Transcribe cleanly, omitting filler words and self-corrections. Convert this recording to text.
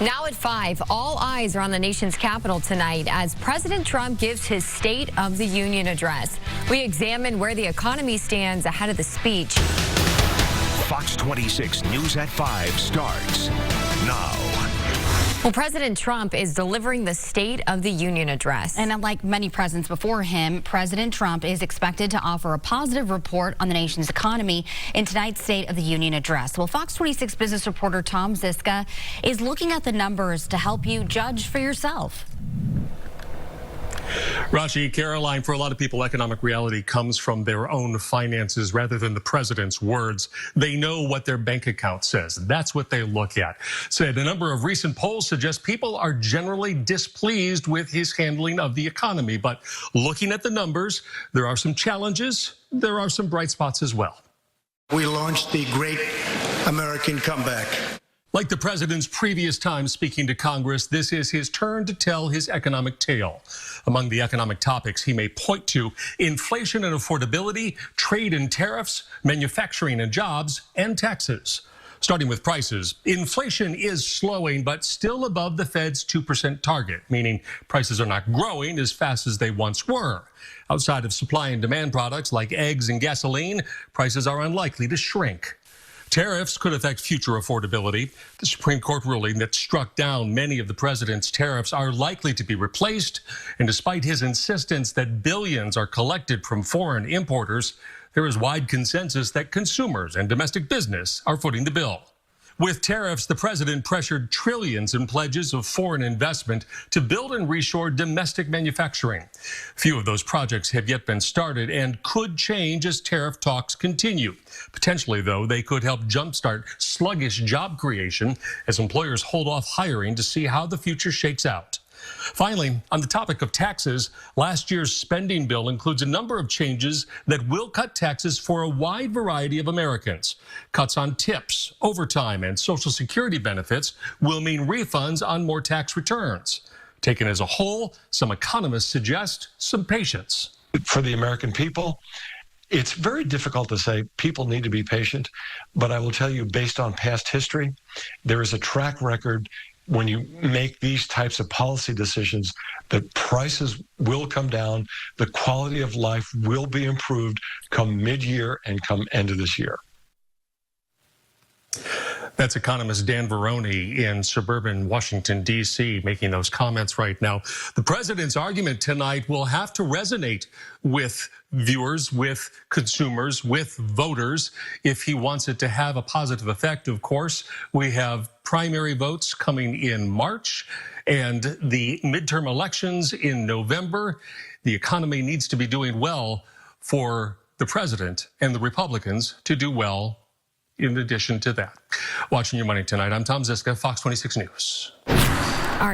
Now at 5, all eyes are on the nation's capital tonight as President Trump gives his State of the Union address. We examine where the economy stands ahead of the speech. Fox 26 News at 5 starts now. Well, President Trump is delivering the State of the Union address. And unlike many presidents before him, President Trump is expected to offer a positive report on the nation's economy in tonight's State of the Union address. Well, Fox 26 business reporter Tom Zizka is looking at the numbers to help you judge for yourself. Rashi, Caroline, for a lot of people, economic reality comes from their own finances rather than the president's words. They know what their bank account says. That's what they look at. Said a number of recent polls suggest people are generally displeased with his handling of the economy. But looking at the numbers, there are some challenges. There are some bright spots as well. We launched the Great American Comeback. Like the president's previous time speaking to Congress, this is his turn to tell his economic tale. Among the economic topics he may point to, inflation and affordability, trade and tariffs, manufacturing and jobs, and taxes. Starting with prices, inflation is slowing, but still above the Fed's 2% target, meaning prices are not growing as fast as they once were. Outside of supply and demand products like eggs and gasoline, prices are unlikely to shrink. Tariffs could affect future affordability. The Supreme Court ruling that struck down many of the president's tariffs are likely to be replaced. And despite his insistence that billions are collected from foreign importers, there is wide consensus that consumers and domestic business are footing the bill. With tariffs, the president pressured trillions in pledges of foreign investment to build and reshore domestic manufacturing. Few of those projects have yet been started and could change as tariff talks continue. Potentially, though, they could help jumpstart sluggish job creation as employers hold off hiring to see how the future shakes out. Finally, on the topic of taxes, last year's spending bill includes a number of changes that will cut taxes for a wide variety of Americans. Cuts on tips, overtime, and Social Security benefits will mean refunds on more tax returns. Taken as a whole, some economists suggest some patience. For the American people, it's very difficult to say people need to be patient, but I will tell you, based on past history, there is a track record when you make these types of policy decisions, that prices will come down, the quality of life will be improved come mid-year and come end of this year. That's economist Dan Varroney in suburban Washington, D.C., making those comments right now. The president's argument tonight will have to resonate with viewers, with consumers, with voters, if he wants it to have a positive effect. Of course, we have primary votes coming in March and the midterm elections in November. The economy needs to be doing well for the president and the Republicans to do well in addition to that. Watching Your Money tonight, I'm Tom Zizka, Fox 26 News.